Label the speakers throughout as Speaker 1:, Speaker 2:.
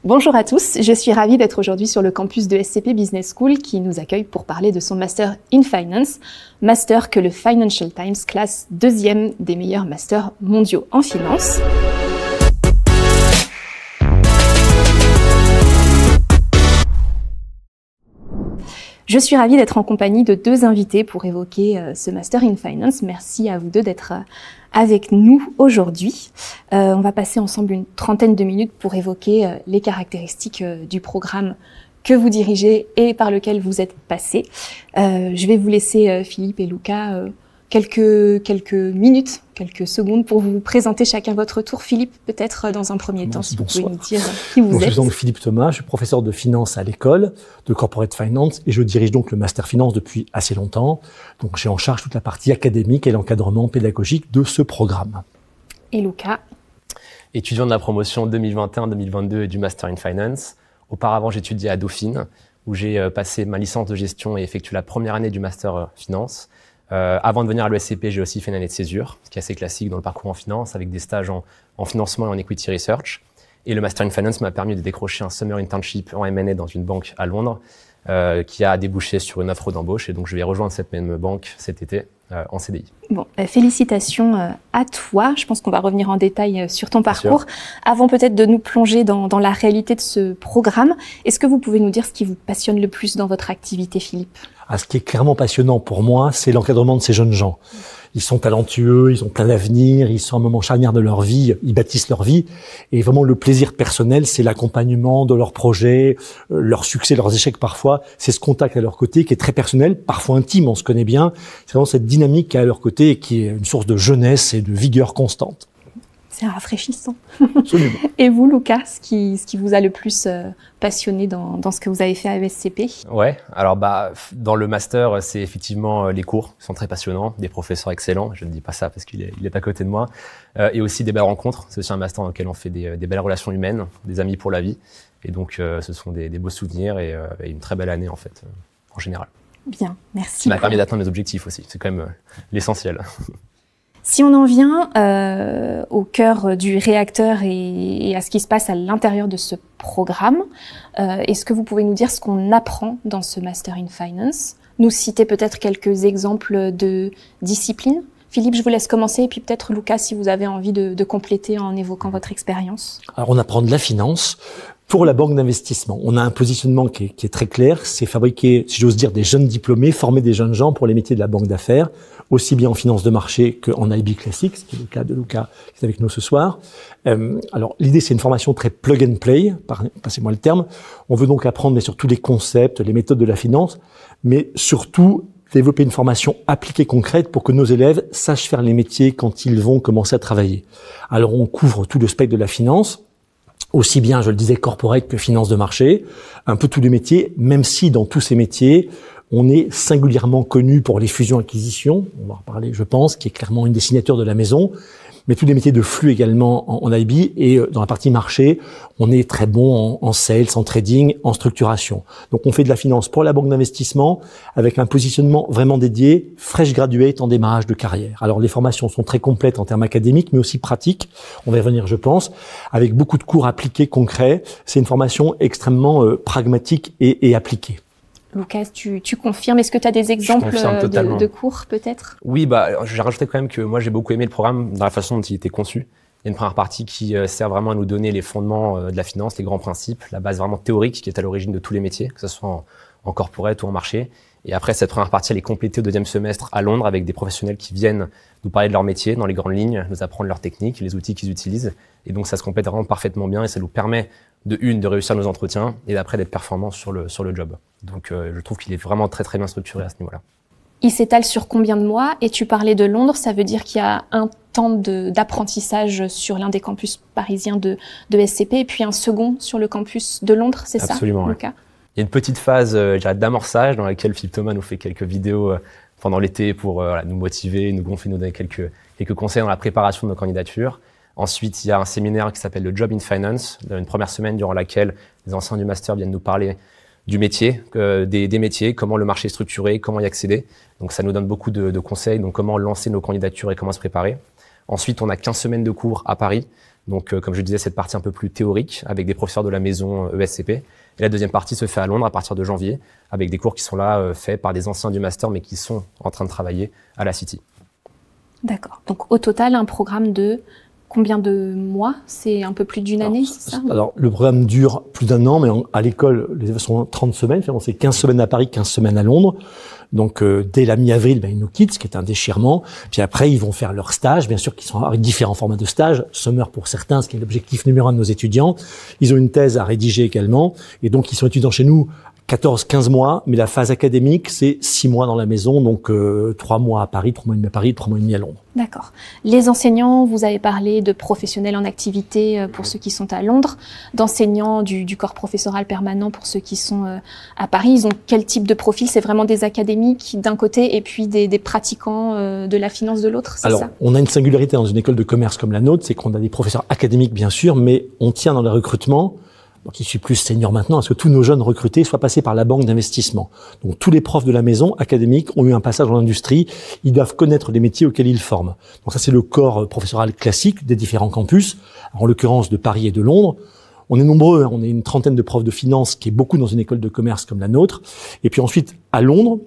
Speaker 1: Bonjour à tous, je suis ravie d'être aujourd'hui sur le campus de SCP Business School qui nous accueille pour parler de son Master in Finance, master que le Financial Times classe 2e des meilleurs masters mondiaux en finance. Je suis ravie d'être en compagnie de deux invités pour évoquer ce Master in Finance. Merci à vous deux d'être avec nous aujourd'hui. On va passer ensemble une trentaine de minutes pour évoquer les caractéristiques du programme que vous dirigez et par lequel vous êtes passé. Je vais vous laisser, Philippe et Lucas, quelques minutes, quelques secondes pour vous présenter chacun votre tour. Philippe, peut-être dans un premier temps, si vous pouvez nous dire qui vous êtes.
Speaker 2: Je suis donc Philippe Thomas, je suis professeur de finance à l'école de Corporate Finance et je dirige donc le Master Finance depuis assez longtemps. Donc j'ai en charge toute la partie académique et l'encadrement pédagogique de ce programme.
Speaker 1: Et Lucas?
Speaker 3: Étudiant de la promotion 2021-2022 et du Master in Finance. Auparavant, j'étudiais à Dauphine, où j'ai passé ma licence de gestion et effectué la première année du Master Finance. Avant de venir à l'ESCP, j'ai aussi fait une année de césure, ce qui est assez classique dans le parcours en finance, avec des stages en financement et en equity research. Et le Master in Finance m'a permis de décrocher un summer internship en M&A dans une banque à Londres, qui a débouché sur une offre d'embauche. Et donc, je vais rejoindre cette même banque cet été en CDI.
Speaker 1: Bon, félicitations à toi. Je pense qu'on va revenir en détail sur ton parcours. Avant peut-être de nous plonger dans la réalité de ce programme, est-ce que vous pouvez nous dire ce qui vous passionne le plus dans votre activité, Philippe ?
Speaker 2: Ce qui est clairement passionnant pour moi, c'est l'encadrement de ces jeunes gens. Ils sont talentueux, ils ont plein d'avenir, ils sont à un moment charnière de leur vie, ils bâtissent leur vie. Et vraiment, le plaisir personnel, c'est l'accompagnement de leurs projets, leurs succès, leurs échecs parfois. C'est ce contact à leur côté qui est très personnel, parfois intime, on se connaît bien. C'est vraiment cette dynamique qui est à leur côté et qui est une source de jeunesse et de vigueur constante.
Speaker 1: C'est rafraîchissant.
Speaker 2: Absolument.
Speaker 1: Et vous, Lucas, ce qui vous a le plus passionné dans ce que vous avez fait à ESCP?
Speaker 3: Ouais, alors dans le master, c'est effectivement les cours qui sont très passionnants, des professeurs excellents, je ne dis pas ça parce qu'il est à côté de moi, et aussi des belles rencontres. C'est aussi un master dans lequel on fait des belles relations humaines, des amis pour la vie, et donc ce sont des beaux souvenirs et une très belle année en fait, en général.
Speaker 1: Bien, merci.
Speaker 3: Ça m'a permis d'atteindre mes objectifs aussi, c'est quand même l'essentiel.
Speaker 1: Si on en vient au cœur du réacteur et à ce qui se passe à l'intérieur de ce programme, est-ce que vous pouvez nous dire ce qu'on apprend dans ce Master in Finance? Nous citer peut-être quelques exemples de disciplines. Philippe, je vous laisse commencer et puis peut-être Lucas, si vous avez envie de compléter en évoquant votre expérience.
Speaker 2: Alors on apprend de la finance pour la banque d'investissement. On a un positionnement qui est très clair, c'est fabriquer, si j'ose dire, des jeunes diplômés, former des jeunes gens pour les métiers de la banque d'affaires, aussi bien en finance de marché qu'en IB classique, ce qui est le cas de Lucas qui est avec nous ce soir. Alors l'idée, c'est une formation très plug and play, passez-moi le terme. On veut donc apprendre mais surtout les concepts, les méthodes de la finance, mais surtout développer une formation appliquée concrète pour que nos élèves sachent faire les métiers quand ils vont commencer à travailler. Alors on couvre tout le spectre de la finance, aussi bien, je le disais, corporate que finance de marché, un peu tous les métiers, même si dans tous ces métiers, on est singulièrement connu pour les fusions-acquisitions, on va en reparler, je pense, qui est clairement une des signatures de la maison, mais tous les métiers de flux également en IB, et dans la partie marché, on est très bon en sales, en trading, en structuration. Donc on fait de la finance pour la banque d'investissement, avec un positionnement vraiment dédié, fresh graduate en démarrage de carrière. Alors les formations sont très complètes en termes académiques, mais aussi pratiques, on va y revenir je pense, avec beaucoup de cours appliqués, concrets. C'est une formation extrêmement pragmatique et appliquée.
Speaker 1: Lucas, tu confirmes? Est-ce que tu as des exemples de cours peut-être?
Speaker 3: Oui, j'ai rajouté quand même que moi j'ai beaucoup aimé le programme dans la façon dont il était conçu. Il y a une première partie qui sert vraiment à nous donner les fondements de la finance, les grands principes, la base vraiment théorique qui est à l'origine de tous les métiers, que ce soit en corporate ou en marché. Et après, cette première partie, elle est complétée au deuxième semestre à Londres avec des professionnels qui viennent nous parler de leur métier dans les grandes lignes, nous apprendre leurs techniques, les outils qu'ils utilisent. Et donc, ça se complète vraiment parfaitement bien et ça nous permet de réussir nos entretiens et d'après d'être performants sur le job. Donc, je trouve qu'il est vraiment très, très bien structuré à ce niveau-là.
Speaker 1: Il s'étale sur combien de mois? Et tu parlais de Londres, ça veut dire qu'il y a un temps d'apprentissage sur l'un des campus parisiens de SCP et puis un second sur le campus de Londres, c'est ça?
Speaker 3: Absolument, Lucas? Il y a une petite phase d'amorçage dans laquelle Philippe Thomas nous fait quelques vidéos pendant l'été pour nous motiver, nous gonfler, nous donner quelques conseils dans la préparation de nos candidatures. Ensuite, il y a un séminaire qui s'appelle le Job in Finance, une première semaine durant laquelle les anciens du master viennent nous parler du métier, des métiers, comment le marché est structuré, comment y accéder. Donc ça nous donne beaucoup de conseils, donc comment lancer nos candidatures et comment se préparer. Ensuite, on a 15 semaines de cours à Paris. Donc, comme je disais, cette partie un peu plus théorique avec des professeurs de la maison ESCP. Et la deuxième partie se fait à Londres à partir de janvier avec des cours qui sont là faits par des anciens du master mais qui sont en train de travailler à la City.
Speaker 1: D'accord. Donc, au total, un programme de combien de mois? C'est un peu plus d'une année, c'est ça?
Speaker 2: Alors, le programme dure plus d'un an, mais à l'école, les élèves sont 30 semaines. Finalement, c'est 15 semaines à Paris, 15 semaines à Londres. Donc, dès la mi-avril, ils nous quittent, ce qui est un déchirement. Puis après, ils vont faire leur stage, bien sûr, qui sont avec différents formats de stage. Summer pour certains, ce qui est l'objectif numéro 1 de nos étudiants. Ils ont une thèse à rédiger également. Et donc, ils sont étudiants chez nous 14-15 mois, mais la phase académique, c'est 6 mois dans la maison, donc 3 mois à Paris, 3 mois et demi à Paris, 3 mois et demi à Londres.
Speaker 1: D'accord. Les enseignants, vous avez parlé de professionnels en activité pour ceux qui sont à Londres, d'enseignants du corps professoral permanent pour ceux qui sont à Paris. Ils ont quel type de profil? C'est vraiment des académiques d'un côté et puis des pratiquants de la finance de l'autre, c'est ça?
Speaker 2: Alors, on a une singularité dans une école de commerce comme la nôtre, c'est qu'on a des professeurs académiques, bien sûr, mais on tient dans les recrutements. Donc, je suis plus senior maintenant, à ce que tous nos jeunes recrutés soient passés par la banque d'investissement. Donc, tous les profs de la maison académique ont eu un passage dans l'industrie. Ils doivent connaître les métiers auxquels ils forment. Donc, ça, c'est le corps professoral classique des différents campus, en l'occurrence de Paris et de Londres. On est nombreux, on est une trentaine de profs de finance, qui est beaucoup dans une école de commerce comme la nôtre. Et puis ensuite, à Londres,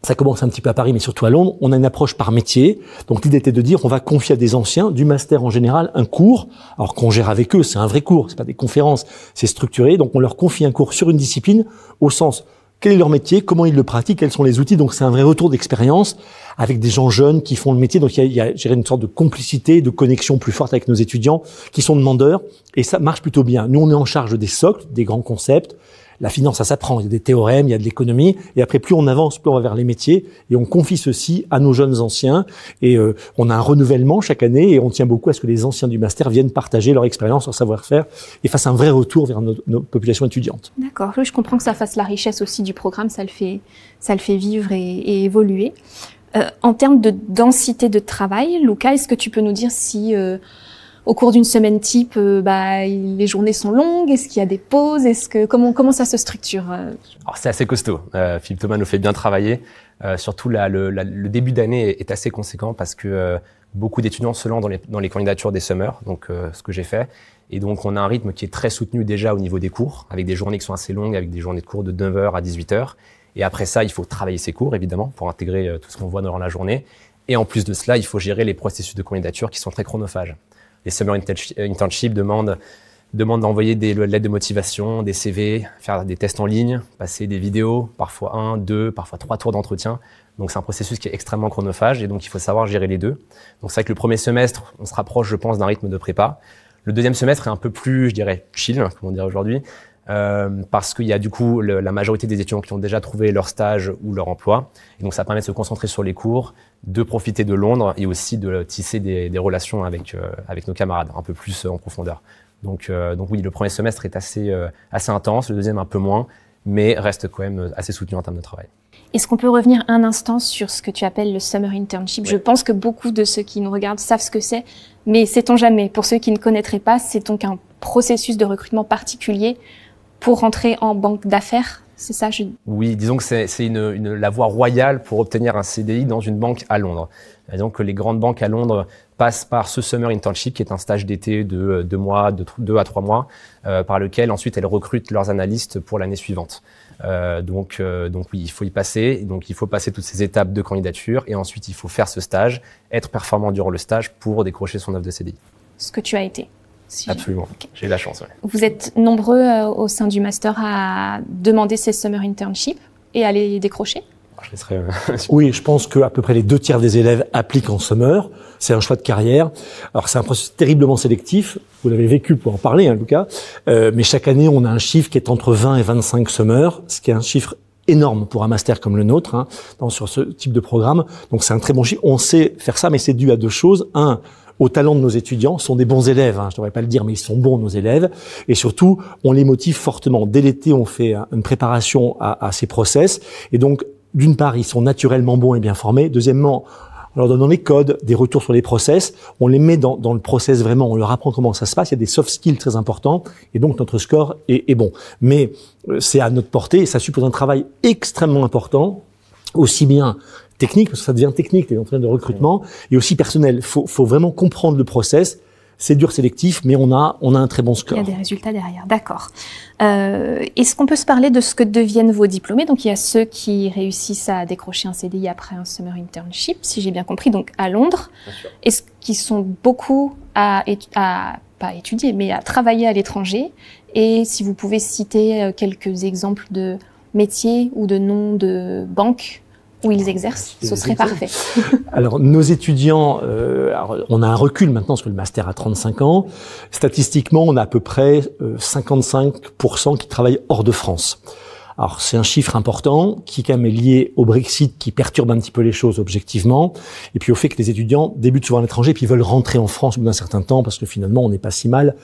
Speaker 2: ça commence un petit peu à Paris, mais surtout à Londres, on a une approche par métier. Donc l'idée était de dire, on va confier à des anciens, du master en général, un cours, alors qu'on gère avec eux, c'est un vrai cours, c'est pas des conférences, c'est structuré. Donc on leur confie un cours sur une discipline, au sens, quel est leur métier, comment ils le pratiquent, quels sont les outils. Donc c'est un vrai retour d'expérience avec des gens jeunes qui font le métier. Donc il y a une sorte de complicité, de connexion plus forte avec nos étudiants qui sont demandeurs. Et ça marche plutôt bien. Nous, on est en charge des socles, des grands concepts. La finance, ça s'apprend. Il y a des théorèmes, il y a de l'économie. Et après, plus on avance, plus on va vers les métiers. Et on confie ceci à nos jeunes anciens. Et on a un renouvellement chaque année. Et on tient beaucoup à ce que les anciens du master viennent partager leur expérience, leur savoir-faire et fassent un vrai retour vers nos populations étudiantes.
Speaker 1: D'accord. Oui, je comprends que ça fasse la richesse aussi du programme. Ça le fait vivre et évoluer. En termes de densité de travail, Luca, est-ce que tu peux nous dire si au cours d'une semaine type, les journées sont longues? Est-ce qu'il y a des pauses? Comment ça se structure?
Speaker 3: Alors c'est assez costaud. Philippe Thomas nous fait bien travailler. Surtout le début d'année est assez conséquent parce que beaucoup d'étudiants se lancent dans les candidatures des summers, donc ce que j'ai fait. Et donc on a un rythme qui est très soutenu déjà au niveau des cours, avec des journées qui sont assez longues, avec des journées de cours de 9h à 18h. Et après ça, il faut travailler ses cours, évidemment, pour intégrer tout ce qu'on voit dans la journée. Et en plus de cela, il faut gérer les processus de candidature qui sont très chronophages. Les Summer Internships demandent d'envoyer des lettres de motivation, des CV, faire des tests en ligne, passer des vidéos, parfois 1, 2, parfois 3 tours d'entretien. Donc c'est un processus qui est extrêmement chronophage et donc il faut savoir gérer les deux. Donc c'est vrai que le premier semestre, on se rapproche, je pense, d'un rythme de prépa. Le deuxième semestre est un peu plus, je dirais, chill, comme on dirait aujourd'hui. Parce qu'il y a du coup la majorité des étudiants qui ont déjà trouvé leur stage ou leur emploi. Et donc ça permet de se concentrer sur les cours, de profiter de Londres et aussi de tisser des relations avec nos camarades un peu plus en profondeur. Donc oui, le premier semestre est assez intense, le deuxième un peu moins, mais reste quand même assez soutenu en termes de travail.
Speaker 1: Est-ce qu'on peut revenir un instant sur ce que tu appelles le Summer Internship?
Speaker 3: Oui.
Speaker 1: Je pense que beaucoup de ceux qui nous regardent savent ce que c'est, mais sait-on jamais? Pour ceux qui ne connaîtraient pas, c'est donc un processus de recrutement particulier pour rentrer en banque d'affaires, c'est ça?
Speaker 3: Oui, disons que c'est la voie royale pour obtenir un CDI dans une banque à Londres. Et donc les grandes banques à Londres passent par ce Summer Internship, qui est un stage d'été de 2 à 3 mois, par lequel ensuite elles recrutent leurs analystes pour l'année suivante. Donc oui, il faut y passer. Donc il faut passer toutes ces étapes de candidature et ensuite il faut faire ce stage, être performant durant le stage pour décrocher son offre de CDI.
Speaker 1: Ce que tu as été.
Speaker 3: Absolument, okay. J'ai eu la chance. Ouais.
Speaker 1: Vous êtes nombreux au sein du master à demander ces Summer Internships et à les décrocher?
Speaker 3: Je laisserai,
Speaker 2: Oui, je pense qu'à peu près les 2/3 des élèves appliquent en summer. C'est un choix de carrière. Alors c'est un processus terriblement sélectif. Vous l'avez vécu pour en parler, hein, Luca. Mais chaque année, on a un chiffre qui est entre 20 et 25 summers, ce qui est un chiffre énorme pour un master comme le nôtre, hein, sur ce type de programme. Donc c'est un très bon chiffre. On sait faire ça, mais c'est dû à deux choses. Un, au talent de nos étudiants, sont des bons élèves, hein, je ne devrais pas le dire, mais ils sont bons, nos élèves. Et surtout, on les motive fortement. Dès l'été, on fait une préparation à ces process. Et donc, d'une part, ils sont naturellement bons et bien formés. Deuxièmement, on leur donne les codes, des retours sur les process. On les met dans le process vraiment. On leur apprend comment ça se passe. Il y a des soft skills très importants. Et donc, notre score est bon. Mais c'est à notre portée et ça suppose un travail extrêmement important, aussi bien technique, parce que ça devient technique, les entretiens de recrutement, et aussi personnel. Faut vraiment comprendre le process. C'est dur, sélectif, mais on a un très bon score.
Speaker 1: Il y a des résultats derrière, d'accord. Est-ce qu'on peut se parler de ce que deviennent vos diplômés? Donc, il y a ceux qui réussissent à décrocher un CDI après un summer internship, si j'ai bien compris, donc à Londres. Est-ce qu'ils sont beaucoup pas étudier, mais à travailler à l'étranger? Et si vous pouvez citer quelques exemples de métiers ou de noms de banques où ils exercent, ce serait parfait.
Speaker 2: Alors, nos étudiants, on a un recul maintenant parce que le master a 35 ans. Statistiquement, on a à peu près 55% qui travaillent hors de France. Alors, c'est un chiffre important qui quand même est lié au Brexit qui perturbe un petit peu les choses objectivement, et puis au fait que les étudiants débutent souvent à l'étranger puis veulent rentrer en France au bout d'un certain temps parce que finalement on n'est pas si mal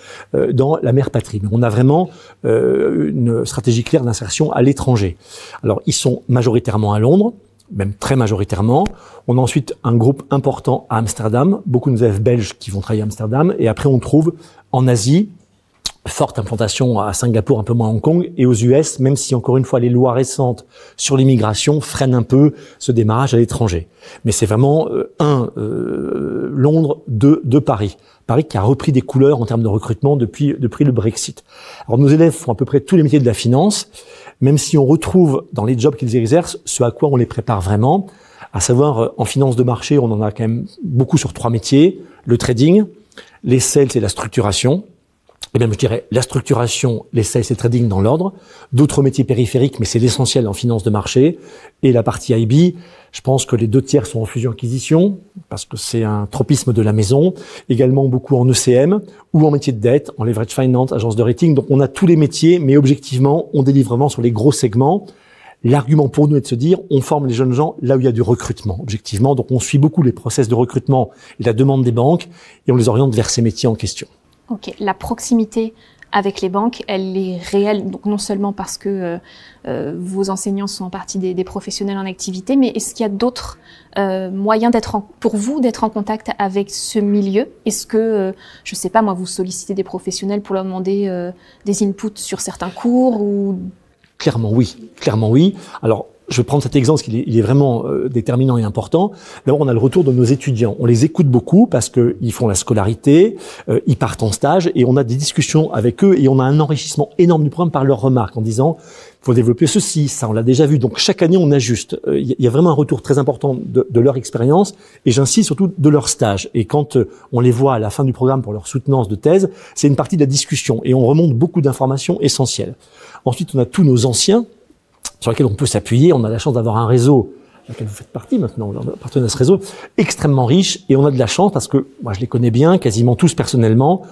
Speaker 2: dans la mère patrie. Mais on a vraiment une stratégie claire d'insertion à l'étranger. Alors, ils sont majoritairement à Londres, même très majoritairement. On a ensuite un groupe important à Amsterdam, beaucoup de nos élèves belges qui vont travailler à Amsterdam, et après on trouve en Asie, forte implantation à Singapour, un peu moins à Hong Kong, et aux US, même si encore une fois les lois récentes sur l'immigration freinent un peu ce démarrage à l'étranger. Mais c'est vraiment Londres, deux Paris. Paris qui a repris des couleurs en termes de recrutement depuis le Brexit. Alors nos élèves font à peu près tous les métiers de la finance, même si on retrouve dans les jobs qu'ils exercent ce à quoi on les prépare vraiment, à savoir en finance de marché, on en a quand même beaucoup sur 3 métiers, le trading, les sales et la structuration. Et même, je dirais, la structuration, les sales et le trading dans l'ordre. D'autres métiers périphériques, mais c'est l'essentiel en finance de marché. Et la partie IB, je pense que les 2/3 sont en fusion-acquisition, parce que c'est un tropisme de la maison. Également beaucoup en ECM, ou en métier de dette, en leverage finance, agence de rating. Donc on a tous les métiers, mais objectivement, on délivre vraiment sur les gros segments. L'argument pour nous est de se dire, on forme les jeunes gens là où il y a du recrutement, objectivement. Donc on suit beaucoup les process de recrutement et la demande des banques, et on les oriente vers ces métiers en question.
Speaker 1: Ok, la proximité avec les banques, elle est réelle, donc non seulement parce que vos enseignants sont en partie des professionnels en activité, mais est-ce qu'il y a d'autres moyens pour vous d'être en contact avec ce milieu? Est-ce que, je sais pas moi, vous sollicitez des professionnels pour leur demander des inputs sur certains cours ou...
Speaker 2: Clairement oui. Alors, je vais prendre cet exemple parce qu'il est vraiment déterminant et important. D'abord, on a le retour de nos étudiants. On les écoute beaucoup parce qu'ils font la scolarité, ils partent en stage et on a des discussions avec eux et on a un enrichissement énorme du programme par leurs remarques en disant faut développer ceci, ça on l'a déjà vu. Donc chaque année on ajuste. Il y a vraiment un retour très important de leur expérience et j'insiste surtout de leur stage. Et quand on les voit à la fin du programme pour leur soutenance de thèse, c'est une partie de la discussion et on remonte beaucoup d'informations essentielles. Ensuite, on a tous nos anciens sur lesquels on peut s'appuyer. On a la chance d'avoir un réseau, dans lequel vous faites partie maintenant, on appartient à ce réseau, extrêmement riche, et on a de la chance parce que, moi je les connais bien, quasiment tous personnellement,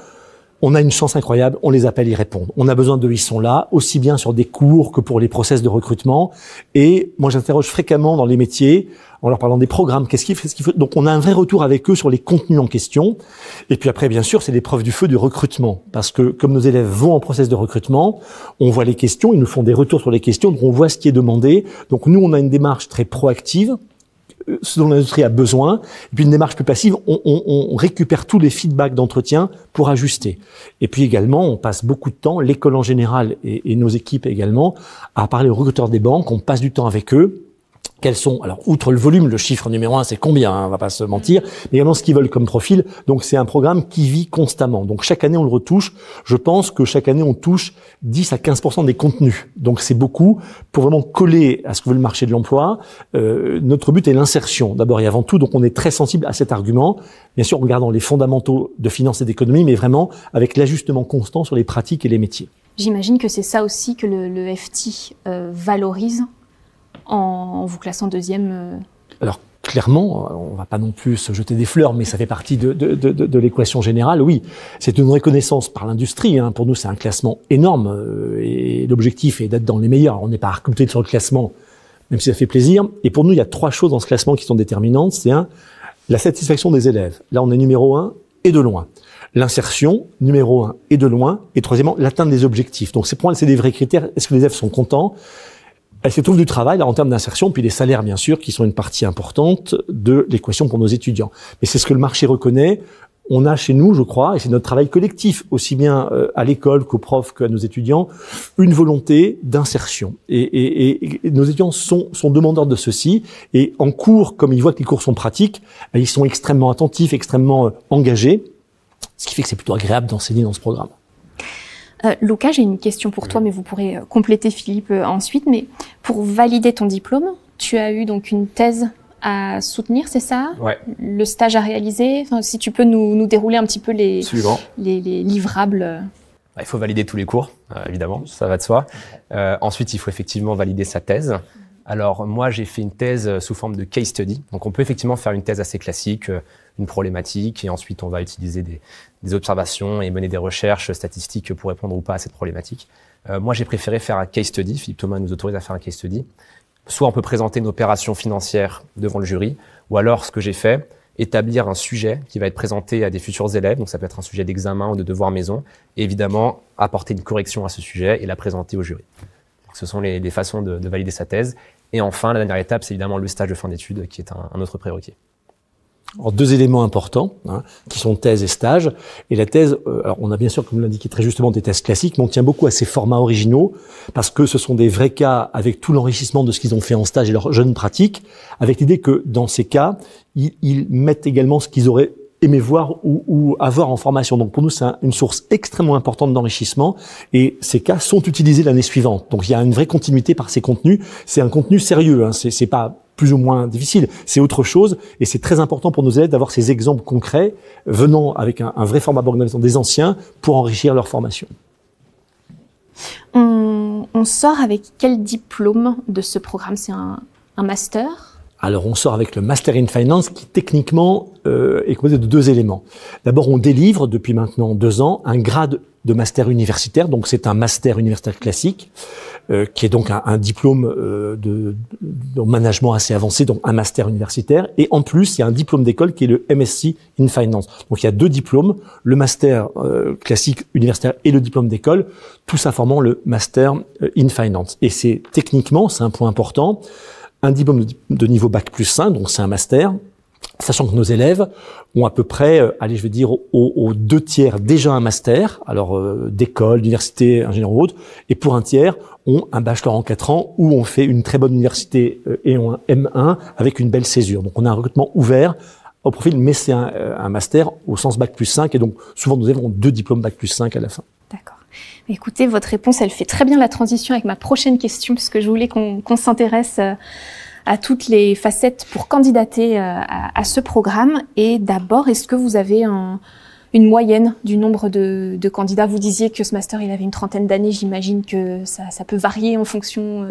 Speaker 2: on a une chance incroyable, on les appelle, ils répondent. On a besoin d'eux, ils sont là, aussi bien sur des cours que pour les process de recrutement, et moi j'interroge fréquemment dans les métiers, en leur parlant des programmes, qu'est-ce qu'il faut. Donc on a un vrai retour avec eux sur les contenus en question. Et puis après, bien sûr, c'est l'épreuve du feu du recrutement. Parce que comme nos élèves vont en process de recrutement, on voit les questions, ils nous font des retours sur les questions, donc on voit ce qui est demandé. Donc nous, on a une démarche très proactive, ce dont l'industrie a besoin. Et puis une démarche plus passive, on récupère tous les feedbacks d'entretien pour ajuster. Et puis également, on passe beaucoup de temps, l'école en général et nos équipes également, à parler aux recruteurs des banques, on passe du temps avec eux. Quels sont, alors outre le volume, le chiffre numéro 1 c'est combien, hein, on va pas se mentir, mais également ce qu'ils veulent comme profil. Donc c'est un programme qui vit constamment. Donc chaque année on le retouche. Je pense que chaque année on touche 10 à 15% des contenus. Donc c'est beaucoup pour vraiment coller à ce que veut le marché de l'emploi. Notre but est l'insertion d'abord et avant tout. Donc on est très sensible à cet argument. Bien sûr en regardant les fondamentaux de finance et d'économie, mais vraiment avec l'ajustement constant sur les pratiques et les métiers.
Speaker 1: J'imagine que c'est ça aussi que le FT valorise en vous classant deuxième.
Speaker 2: Alors clairement, on va pas non plus se jeter des fleurs, mais ça fait partie de l'équation générale. Oui, c'est une reconnaissance par l'industrie. Hein. Pour nous, c'est un classement énorme et l'objectif est d'être dans les meilleurs. On n'est pas recruté sur le classement, même si ça fait plaisir. Et pour nous, il y a 3 choses dans ce classement qui sont déterminantes. C'est la satisfaction des élèves. Là, on est numéro 1 et de loin. L'insertion, numéro 1 et de loin. Et troisièmement, l'atteinte des objectifs. Donc pour moi, c'est des vrais critères. Est-ce que les élèves sont contents ? Elles se trouvent du travail là, en termes d'insertion, puis les salaires bien sûr, qui sont une partie importante de l'équation pour nos étudiants. Mais c'est ce que le marché reconnaît. on a chez nous, je crois, et c'est notre travail collectif, aussi bien à l'école qu'aux profs qu'à nos étudiants, une volonté d'insertion. Et nos étudiants sont demandeurs de ceci. Et en cours, comme ils voient que les cours sont pratiques, ils sont extrêmement attentifs, extrêmement engagés, ce qui fait que c'est plutôt agréable d'enseigner dans ce programme.
Speaker 1: Luca, j'ai une question pour toi, mais vous pourrez compléter Philippe ensuite. Mais pour valider ton diplôme, tu as eu donc une thèse à soutenir, c'est ça?
Speaker 3: Ouais.
Speaker 1: Le stage à réaliser. Enfin, si tu peux nous dérouler un petit peu les livrables.
Speaker 3: Il faut valider tous les cours, évidemment, ça va de soi. Ensuite, il faut effectivement valider sa thèse. Alors moi, j'ai fait une thèse sous forme de case study. Donc on peut effectivement faire une thèse assez classique, une problématique, et ensuite on va utiliser des observations et mener des recherches statistiques pour répondre ou pas à cette problématique. Moi, j'ai préféré faire un case study. Philippe Thomas nous autorise à faire un case study. Soit on peut présenter une opération financière devant le jury, ou alors ce que j'ai fait, établir un sujet qui va être présenté à des futurs élèves, donc ça peut être un sujet d'examen ou de devoir maison, et évidemment apporter une correction à ce sujet et la présenter au jury. Donc, ce sont les façons de valider sa thèse. Et enfin, la dernière étape, c'est évidemment le stage de fin d'études, qui est un autre prérequis.
Speaker 2: Alors, deux éléments importants, qui sont thèse et stage. Et la thèse, alors on a bien sûr, comme l'indiquait très justement, des thèses classiques, mais on tient beaucoup à ces formats originaux, parce que ce sont des vrais cas avec tout l'enrichissement de ce qu'ils ont fait en stage et leur jeune pratique, avec l'idée que dans ces cas, ils mettent également ce qu'ils auraient aimé voir ou avoir en formation. Donc pour nous, c'est une source extrêmement importante d'enrichissement, et ces cas sont utilisés l'année suivante. Donc il y a une vraie continuité par ces contenus. C'est un contenu sérieux, c'est pas plus ou moins difficile, c'est autre chose, et c'est très important pour nos élèves d'avoir ces exemples concrets venant avec un vrai format d'organisation des anciens pour enrichir leur formation.
Speaker 1: On sort avec quel diplôme de ce programme? C'est un master?
Speaker 2: Alors on sort avec le Master in Finance qui techniquement est composé de deux éléments. D'abord, on délivre depuis maintenant 2 ans un grade de master universitaire, donc c'est un master universitaire classique, qui est donc un diplôme de management assez avancé, donc un master universitaire. Et en plus, il y a un diplôme d'école qui est le MSc in Finance. Donc il y a 2 diplômes, le master classique universitaire et le diplôme d'école, tout ça formant le Master in Finance. Et c'est techniquement, c'est un point important, un diplôme de niveau Bac plus 5, donc c'est un master, sachant que nos élèves ont à peu près, allez, je vais dire, aux 2 tiers déjà un master, alors d'école, d'université, ingénieur ou autre, et pour un tiers, ont un bachelor en 4 ans où on fait une très bonne université et ont un M1 avec une belle césure. Donc on a un recrutement ouvert au profil, mais c'est un master au sens Bac plus 5, et donc souvent nos élèves ont 2 diplômes Bac plus 5 à la fin.
Speaker 1: D'accord. Écoutez, votre réponse, elle fait très bien la transition avec ma prochaine question, puisque je voulais qu'on s'intéresse à toutes les facettes pour candidater à ce programme. Et d'abord, est-ce que vous avez une moyenne du nombre de candidats? Vous disiez que ce master, il avait une 30aine d'années. J'imagine que ça peut varier en fonction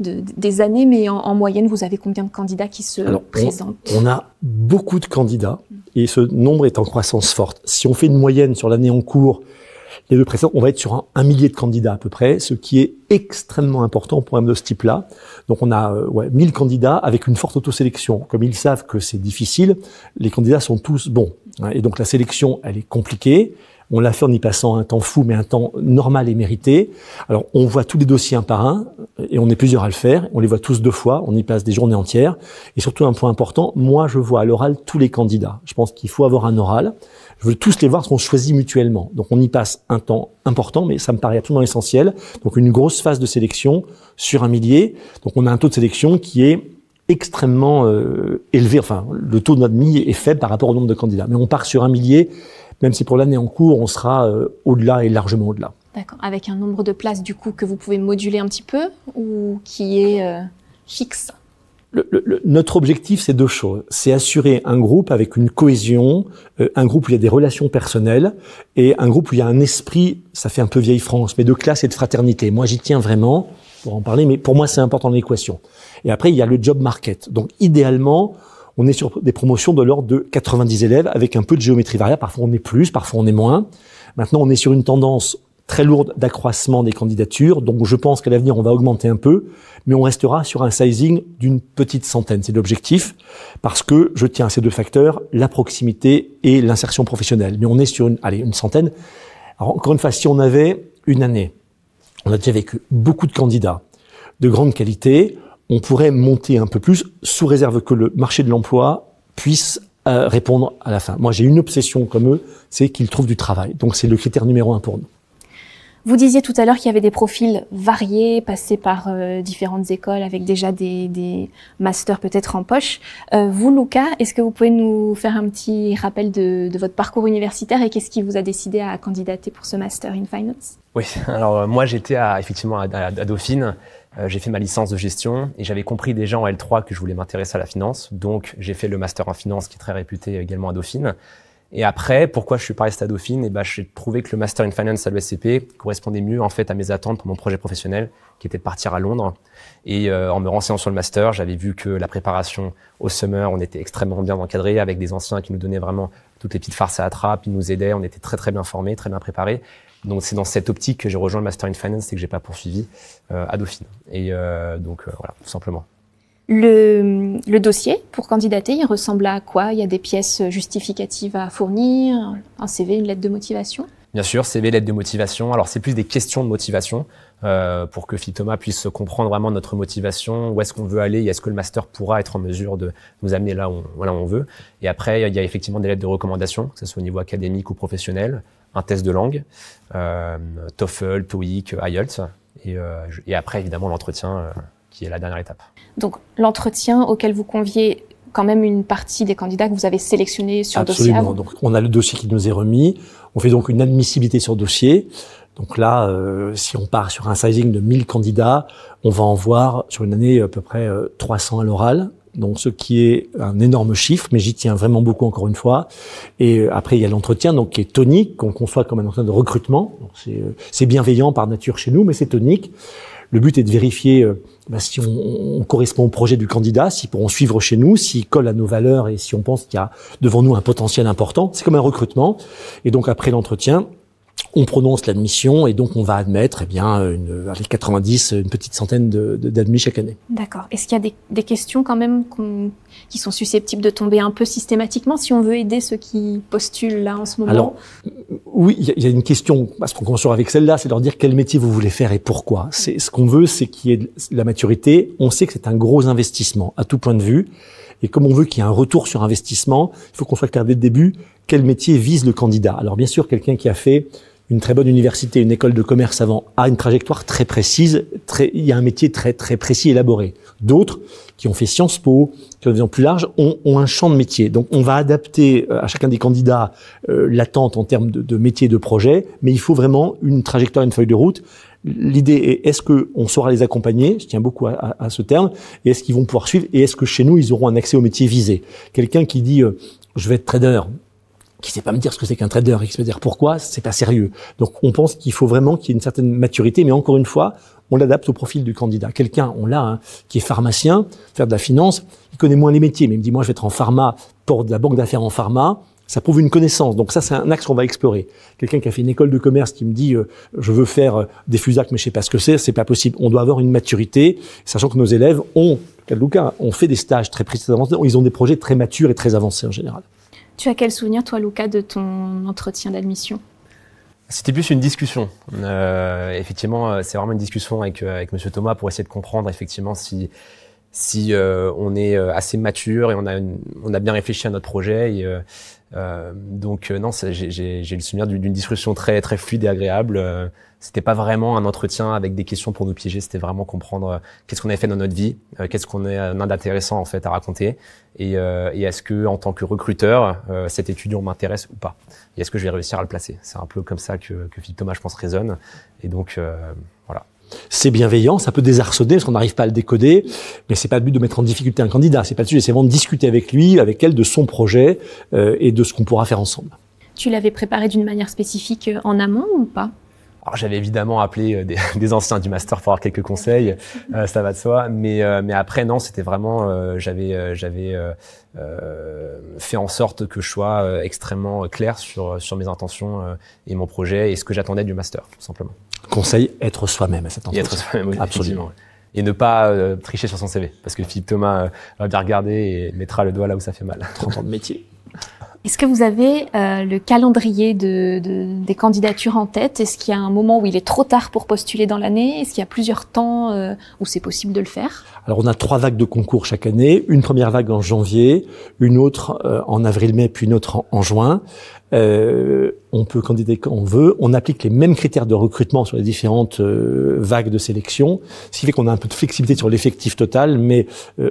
Speaker 1: des années, mais en moyenne, vous avez combien de candidats qui se présentent?
Speaker 2: On a beaucoup de candidats et ce nombre est en croissance forte. Si on fait une moyenne sur l'année en cours, les 2 précédents, on va être sur un millier de candidats à peu près, ce qui est extrêmement important pour un de ce type-là. Donc on a 1000 candidats avec une forte autosélection. Comme ils savent que c'est difficile, les candidats sont tous bons. Et donc la sélection, elle est compliquée. On l'a fait en y passant un temps fou, mais un temps normal et mérité. Alors on voit tous les dossiers un par un, et on est plusieurs à le faire. On les voit tous 2 fois, on y passe des journées entières. Et surtout un point important, moi je vois à l'oral tous les candidats. Je pense qu'il faut avoir un oral. Je veux tous les voir parce qu'on choisit mutuellement. Donc on y passe un temps important, mais ça me paraît absolument essentiel. Donc une grosse phase de sélection sur un millier. Donc on a un taux de sélection qui est extrêmement élevé. Enfin, le taux de notre millier est faible par rapport au nombre de candidats. Mais on part sur un millier, même si pour l'année en cours, on sera au-delà et largement au-delà.
Speaker 1: D'accord. Avec un nombre de places, du coup, que vous pouvez moduler un petit peu ou qui est fixe?
Speaker 2: Notre objectif, c'est 2 choses. C'est assurer un groupe avec une cohésion, un groupe où il y a des relations personnelles et un groupe où il y a un esprit, ça fait un peu vieille France, mais de classe et de fraternité. Moi, j'y tiens vraiment pour en parler, mais pour moi, c'est important dans l'équation. Et après, il y a le job market. Donc, idéalement, on est sur des promotions de l'ordre de 90 élèves avec un peu de géométrie variable. Parfois, on est plus, parfois, on est moins. Maintenant, on est sur une tendance très lourde d'accroissement des candidatures. Donc, je pense qu'à l'avenir, on va augmenter un peu, mais on restera sur un sizing d'une petite centaine. C'est l'objectif, parce que je tiens à ces 2 facteurs, la proximité et l'insertion professionnelle. Mais on est sur une centaine. Alors, encore une fois, si on avait une année, on a déjà vécu beaucoup de candidats de grande qualité, on pourrait monter un peu plus, sous réserve que le marché de l'emploi puisse répondre à la fin. Moi, j'ai une obsession comme eux, c'est qu'ils trouvent du travail. Donc, c'est le critère numéro 1 pour nous.
Speaker 1: Vous disiez tout à l'heure qu'il y avait des profils variés, passés par différentes écoles, avec déjà des masters peut-être en poche. Vous, Luca, est-ce que vous pouvez nous faire un petit rappel de votre parcours universitaire et qu'est-ce qui vous a décidé à candidater pour ce Master in Finance?
Speaker 3: Oui, alors moi j'étais effectivement à Dauphine. J'ai fait ma licence de gestion et j'avais compris déjà en L3 que je voulais m'intéresser à la finance. Donc j'ai fait le Master en finance qui est très réputé également à Dauphine. Et après, pourquoi je suis pas resté à Dauphine? J'ai trouvé que le Master in Finance à l'ESCP correspondait mieux en fait à mes attentes pour mon projet professionnel, qui était de partir à Londres. Et en me renseignant sur le master, j'avais vu que la préparation au summer, on était extrêmement bien encadré, avec des anciens qui nous donnaient vraiment toutes les petites farces à la trappe, ils nous aidaient, on était très très bien formés, très bien préparés. Donc c'est dans cette optique que j'ai rejoint le Master in Finance et que j'ai pas poursuivi à Dauphine. Et voilà, tout simplement.
Speaker 1: Le dossier pour candidater, il ressemble à quoi? Il y a des pièces justificatives à fournir, un CV, une lettre de motivation?
Speaker 3: Bien sûr, CV, lettre de motivation. Alors, c'est plus des questions de motivation pour que Philippe Thomas puisse comprendre vraiment notre motivation, où est-ce qu'on veut aller et est-ce que le master pourra être en mesure de nous amener là où on veut. Et après, il y a effectivement des lettres de recommandation, que ce soit au niveau académique ou professionnel, un test de langue, TOEFL, TOEIC, IELTS, et après, évidemment, l'entretien qui est la dernière étape.
Speaker 1: Donc, l'entretien auquel vous conviez quand même une partie des candidats que vous avez sélectionnés sur dossier.
Speaker 2: Absolument. Donc, on a le dossier qui nous est remis. On fait donc une admissibilité sur dossier. Donc là, si on part sur un sizing de 1000 candidats, on va en voir sur une année à peu près 300 à l'oral. Donc, ce qui est un énorme chiffre, mais j'y tiens vraiment beaucoup encore une fois. Et après, il y a l'entretien, donc qui est tonique, qu'on conçoit comme un entretien de recrutement. Donc, c'est bienveillant par nature chez nous, mais c'est tonique. Le but est de vérifier si on correspond au projet du candidat, s'ils pourront suivre chez nous, s'ils collent à nos valeurs et si on pense qu'il y a devant nous un potentiel important. C'est comme un recrutement. Et donc après l'entretien, on prononce l'admission et donc on va admettre, avec 90, une petite centaine d'admis chaque année.
Speaker 1: D'accord. Est-ce qu'il y a des questions quand même qui sont susceptibles de tomber un peu systématiquement si on veut aider ceux qui postulent là en ce moment?
Speaker 2: Alors, oui, il y a une question, parce qu'on commence avec celle-là, c'est de leur dire quel métier vous voulez faire et pourquoi. Ce qu'on veut, c'est qu'il y ait de la maturité. On sait que c'est un gros investissement à tout point de vue. Et comme on veut qu'il y ait un retour sur investissement, il faut qu'on soit clair dès le début quel métier vise le candidat. Alors bien sûr, quelqu'un qui a fait une très bonne université, une école de commerce avant, a une trajectoire très précise, il y a un métier très très précis, élaboré. D'autres, qui ont fait Sciences Po, qui ont une vision plus large, ont un champ de métier. Donc on va adapter à chacun des candidats l'attente en termes de métier, de projet, mais il faut vraiment une trajectoire, une feuille de route. L'idée est que on saura les accompagner, je tiens beaucoup à ce terme, et est-ce qu'ils vont pouvoir suivre, et est-ce que chez nous, ils auront un accès au métier visé. Quelqu'un qui dit je vais être trader, qui sait pas me dire ce que c'est qu'un trader et qui sait me dire pourquoi, c'est pas sérieux. Donc on pense qu'il faut vraiment qu'il y ait une certaine maturité, mais encore une fois, on l'adapte au profil du candidat. Quelqu'un, on l'a, qui est pharmacien, faire de la finance, il connaît moins les métiers, mais il me dit moi je vais être en pharma, pour de la banque d'affaires en pharma, ça prouve une connaissance. Donc ça, c'est un axe qu'on va explorer. Quelqu'un qui a fait une école de commerce qui me dit je veux faire des FUSAC, mais je sais pas ce que c'est pas possible. On doit avoir une maturité, sachant que nos élèves ont fait des stages très précis, ils ont des projets très matures et très avancés en général.
Speaker 1: Tu as quel souvenir, toi, Luca, de ton entretien d'admission?
Speaker 3: C'était plus une discussion. Effectivement, c'est vraiment une discussion avec Monsieur Thomas pour essayer de comprendre effectivement si on est assez mature et on a bien réfléchi à notre projet. Et, non, j'ai le souvenir d'une discussion très très fluide et agréable. C'était pas vraiment un entretien avec des questions pour nous piéger. C'était vraiment comprendre qu'est-ce qu'on avait fait dans notre vie, qu'est-ce qu'on a d'intéressant en fait à raconter, et est-ce que en tant que recruteur, cet étudiant m'intéresse ou pas, et est-ce que je vais réussir à le placer. C'est un peu comme ça que Philippe Thomas, je pense, raisonne. Et donc voilà.
Speaker 2: C'est bienveillant, ça peut désarçonner parce qu'on n'arrive pas à le décoder, mais c'est pas le but de mettre en difficulté un candidat. C'est pas le sujet, c'est vraiment de discuter avec lui, avec elle, de son projet et de ce qu'on pourra faire ensemble.
Speaker 1: Tu l'avais préparé d'une manière spécifique en amont ou pas?
Speaker 3: Alors j'avais évidemment appelé des anciens du master pour avoir quelques conseils, ça va de soi. Mais après non, c'était vraiment j'avais fait en sorte que je sois extrêmement clair sur mes intentions et mon projet et ce que j'attendais du master, tout simplement.
Speaker 2: Conseil, être soi-même à cet entretien.
Speaker 3: Et être soi-même, oui,
Speaker 2: absolument.
Speaker 3: Et ne pas tricher sur son CV, parce que Philippe Thomas va bien regarder et mettra le doigt là où ça fait mal.
Speaker 2: 30 ans de métier.
Speaker 1: Est-ce que vous avez le calendrier des candidatures en tête? Est-ce qu'il y a un moment où il est trop tard pour postuler dans l'année? Est-ce qu'il y a plusieurs temps où c'est possible de le faire?
Speaker 2: Alors on a 3 vagues de concours chaque année. Une première vague en janvier, une autre en avril-mai, puis une autre en juin. On peut candidater quand on veut. On applique les mêmes critères de recrutement sur les différentes vagues de sélection, ce qui fait qu'on a un peu de flexibilité sur l'effectif total, mais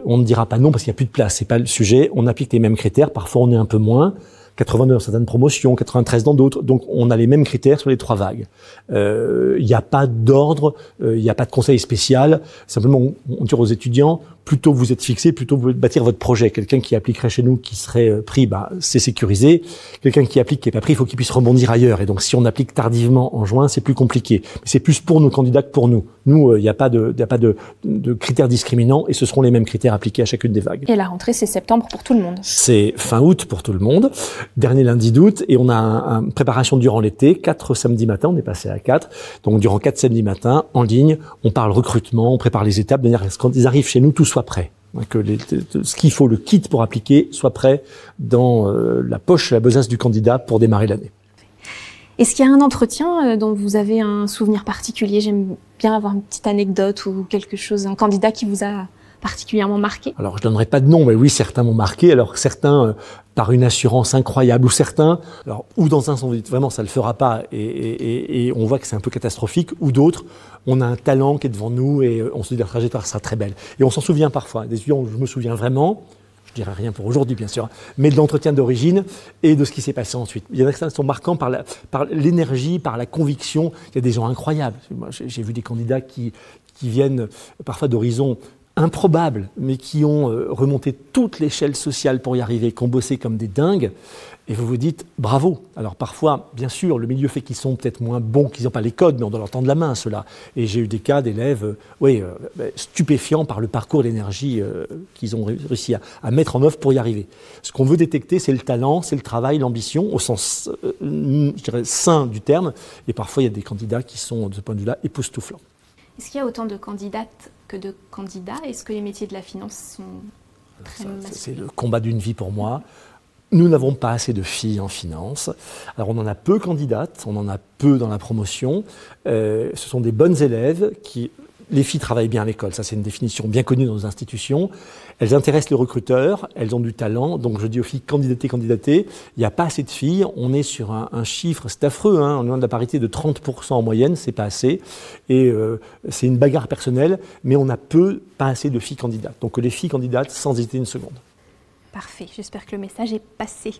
Speaker 2: on ne dira pas non parce qu'il n'y a plus de place. C'est pas le sujet. On applique les mêmes critères. Parfois, on est un peu moins. 82 dans certaines promotions, 93 dans d'autres. Donc, on a les mêmes critères sur les 3 vagues. Il n'y a pas d'ordre, il n'y a pas de conseil spécial. Simplement, on dit aux étudiants, plus tôt vous êtes fixés, plus tôt vous pouvez bâtir votre projet. Quelqu'un qui appliquerait chez nous, qui serait pris, c'est sécurisé. Quelqu'un qui applique, qui n'est pas pris, il faut qu'il puisse rebondir ailleurs. Et donc, si on applique tardivement en juin, c'est plus compliqué. Mais c'est plus pour nos candidats que pour nous. Nous, il n'y a pas de critères discriminants et ce seront les mêmes critères appliqués à chacune des vagues.
Speaker 1: Et la rentrée, c'est septembre pour tout le monde.
Speaker 2: C'est fin août pour tout le monde, dernier lundi d'août, et on a une préparation durant l'été, 4 samedis matins, on est passé à 4. Donc, durant 4 samedis matins, en ligne, on parle recrutement, on prépare les étapes, de manière à ce que quand ils arrivent chez nous, tout soit prêt. Que ce qu'il faut, le kit pour appliquer, soit prêt dans la poche, la besace du candidat pour démarrer l'année.
Speaker 1: Est-ce qu'il y a un entretien dont vous avez un souvenir particulier? J'aime bien avoir une petite anecdote ou quelque chose, un candidat qui vous a particulièrement marqué?
Speaker 2: Alors, je donnerai pas de nom, mais oui, certains m'ont marqué. Alors, certains par une assurance incroyable, ou certains, alors, ou dans un sens, vraiment, ça le fera pas, et on voit que c'est un peu catastrophique, ou d'autres, on a un talent qui est devant nous, et on se dit la trajectoire sera très belle. Et on s'en souvient parfois. Des étudiants, je me souviens vraiment, je dirais rien pour aujourd'hui, bien sûr, mais de l'entretien d'origine et de ce qui s'est passé ensuite. Il y en a qui sont marquants par l'énergie, par la conviction. Il y a des gens incroyables. Moi, j'ai vu des candidats qui viennent parfois d'horizons improbables, mais qui ont remonté toute l'échelle sociale pour y arriver, qui ont bossé comme des dingues, et vous vous dites bravo. Alors parfois, bien sûr, le milieu fait qu'ils sont peut-être moins bons, qu'ils n'ont pas les codes, mais on doit leur tendre la main, ceux-là. Et j'ai eu des cas d'élèves stupéfiants par le parcours d'énergie qu'ils ont réussi à mettre en œuvre pour y arriver. Ce qu'on veut détecter, c'est le talent, c'est le travail, l'ambition, au sens je dirais, sain du terme, et parfois il y a des candidats qui sont, de ce point de vue-là, époustouflants.
Speaker 1: Est-ce qu'il y a autant de candidates que de candidats? Est-ce que les métiers de la finance sont très masculins?
Speaker 2: C'est le combat d'une vie pour moi. Nous n'avons pas assez de filles en finance. Alors on en a peu candidates, on en a peu dans la promotion. Ce sont des bonnes élèves qui... Les filles travaillent bien à l'école, ça c'est une définition bien connue dans nos institutions. Elles intéressent les recruteurs, elles ont du talent, donc je dis aux filles candidater. Il n'y a pas assez de filles, on est sur un chiffre, c'est affreux, on est loin de la parité de 30% en moyenne, c'est pas assez. Et c'est une bagarre personnelle, mais on a pas assez de filles candidates. Donc les filles candidates sans hésiter une seconde.
Speaker 1: Parfait, j'espère que le message est passé.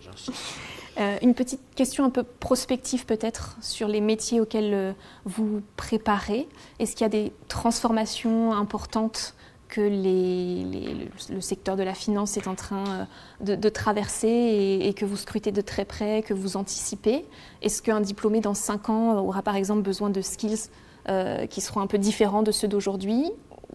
Speaker 1: Une petite question un peu prospective peut-être sur les métiers auxquels vous préparez. Est-ce qu'il y a des transformations importantes que le secteur de la finance est en train de traverser et que vous scrutez de très près, que vous anticipez? Est-ce qu'un diplômé dans 5 ans aura par exemple besoin de skills qui seront un peu différents de ceux d'aujourd'hui,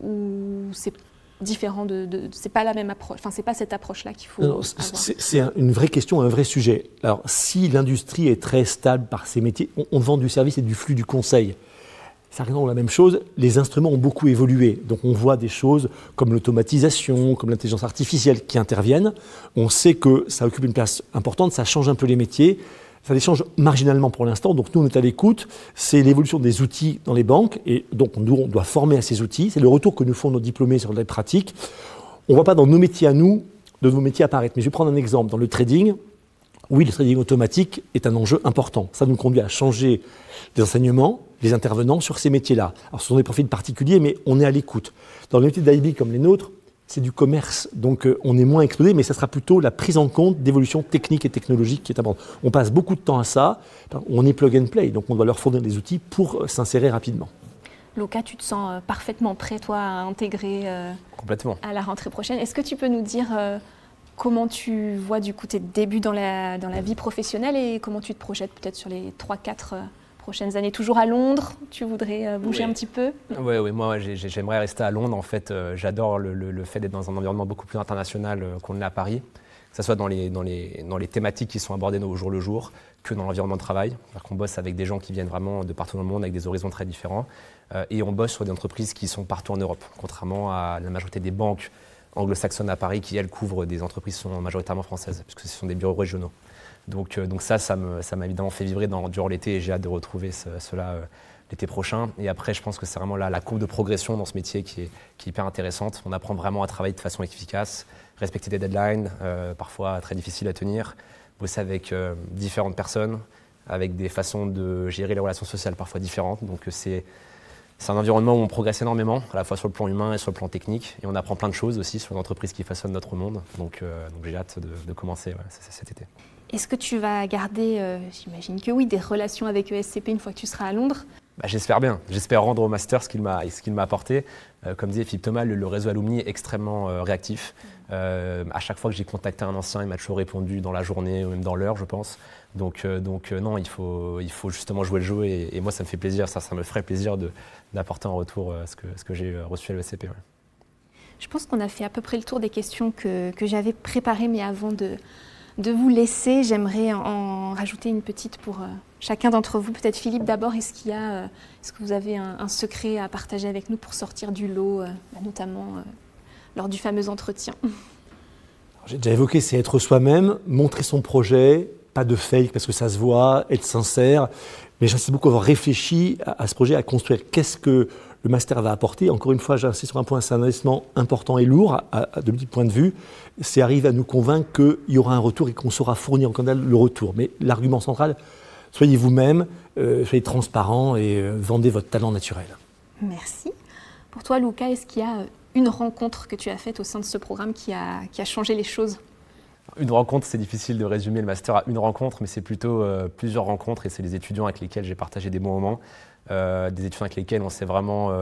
Speaker 1: ou c'est différent c'est pas la même approche, enfin c'est pas cette approche-là qu'il faut avoir.
Speaker 2: C'est une vraie question, un vrai sujet. Alors si l'industrie est très stable par ses métiers, on vend du service et du flux du conseil. Ça revient la même chose, les instruments ont beaucoup évolué. Donc on voit des choses comme l'automatisation, comme l'intelligence artificielle qui interviennent. On sait que ça occupe une place importante, ça change un peu les métiers. Ça les change marginalement pour l'instant, donc nous on est à l'écoute, c'est l'évolution des outils dans les banques, et donc nous on doit former à ces outils, c'est le retour que nous font nos diplômés sur les pratiques. On ne voit pas dans nos métiers à nous, de nos métiers apparaître, mais je vais prendre un exemple. Dans le trading, oui, le trading automatique est un enjeu important. Ça nous conduit à changer les enseignements, les intervenants sur ces métiers-là. Alors ce sont des profils particuliers, mais on est à l'écoute. Dans les métiers d'IB comme les nôtres, c'est du commerce, donc on est moins exposé, mais ça sera plutôt la prise en compte d'évolutions techniques et technologiques qui est importante. On passe beaucoup de temps à ça, on est plug and play, donc on doit leur fournir des outils pour s'insérer rapidement.
Speaker 1: Luca, tu te sens parfaitement prêt, toi, à intégrer
Speaker 3: complètement
Speaker 1: à la rentrée prochaine. Est-ce que tu peux nous dire comment tu vois du coup tes débuts dans la vie professionnelle et comment tu te projettes peut-être sur les 3-4 prochaines années? Toujours à Londres? Tu voudrais bouger un petit peu?
Speaker 3: Oui, moi j'aimerais rester à Londres. En fait, j'adore le fait d'être dans un environnement beaucoup plus international qu'on l'est à Paris, que ce soit dans les thématiques qui sont abordées au jour le jour, que dans l'environnement de travail. C'est-à-dire qu'on bosse avec des gens qui viennent vraiment de partout dans le monde, avec des horizons très différents. Et on bosse sur des entreprises qui sont partout en Europe, contrairement à la majorité des banques anglo-saxonnes à Paris qui, elles, couvrent des entreprises qui sont majoritairement françaises, puisque ce sont des bureaux régionaux. Donc ça m'a évidemment fait vibrer durant l'été et j'ai hâte de retrouver cela l'été prochain. Et après, je pense que c'est vraiment la courbe de progression dans ce métier qui est hyper intéressante. On apprend vraiment à travailler de façon efficace, respecter des deadlines, parfois très difficiles à tenir, bosser avec différentes personnes, avec des façons de gérer les relations sociales parfois différentes. Donc c'est un environnement où on progresse énormément, à la fois sur le plan humain et sur le plan technique. Et on apprend plein de choses aussi sur l'entreprise qui façonne notre monde. Donc j'ai hâte de commencer cet été.
Speaker 1: Est-ce que tu vas garder, j'imagine que oui, des relations avec ESCP une fois que tu seras à Londres?
Speaker 3: J'espère bien. J'espère rendre au master ce qu'il m'a apporté. Comme disait Philippe Thomas, le réseau alumni est extrêmement réactif. À chaque fois que j'ai contacté un ancien, il m'a toujours répondu dans la journée ou même dans l'heure, je pense. Donc non, il faut justement jouer le jeu et moi ça me fait plaisir, ça me ferait plaisir d'apporter en retour ce que j'ai reçu à l'ESCP. Ouais.
Speaker 1: Je pense qu'on a fait à peu près le tour des questions que j'avais préparées, mais avant de vous laisser, j'aimerais en rajouter une petite pour chacun d'entre vous. Peut-être Philippe d'abord, est-ce que vous avez un secret à partager avec nous pour sortir du lot, notamment lors du fameux entretien?
Speaker 2: J'ai déjà évoqué, c'est être soi-même, montrer son projet, pas de fake parce que ça se voit, être sincère. Mais j'insiste beaucoup à avoir réfléchi à ce projet, à construire. Qu'est-ce que le master va apporter? Encore une fois, j'insiste sur un point, c'est un investissement important et lourd de petit point de vue. C'est arriver à nous convaincre qu'il y aura un retour et qu'on saura fournir en candidat le retour. Mais l'argument central, soyez vous-même, soyez transparent et vendez votre talent naturel.
Speaker 1: Merci. Pour toi, Luca, est-ce qu'il y a une rencontre que tu as faite au sein de ce programme qui a changé les choses?
Speaker 3: Une rencontre, c'est difficile de résumer le master à une rencontre, mais c'est plutôt plusieurs rencontres et c'est les étudiants avec lesquels j'ai partagé des bons moments, des étudiants avec lesquels on s'est vraiment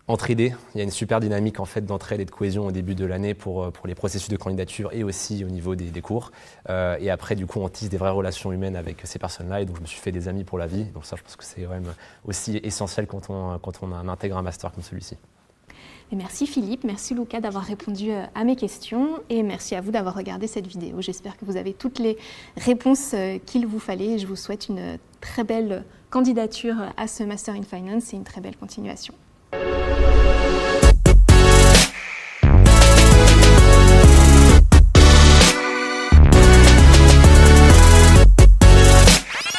Speaker 3: entraidés. Il y a une super dynamique en fait d'entraide et de cohésion au début de l'année pour les processus de candidature et aussi au niveau des cours. Et après, du coup, on tisse des vraies relations humaines avec ces personnes-là et donc je me suis fait des amis pour la vie. Donc ça, je pense que c'est quand même aussi essentiel quand on intègre un master comme celui-ci.
Speaker 1: Et merci Philippe, merci Luca d'avoir répondu à mes questions et merci à vous d'avoir regardé cette vidéo. J'espère que vous avez toutes les réponses qu'il vous fallait et je vous souhaite une très belle candidature à ce Master in Finance et une très belle continuation.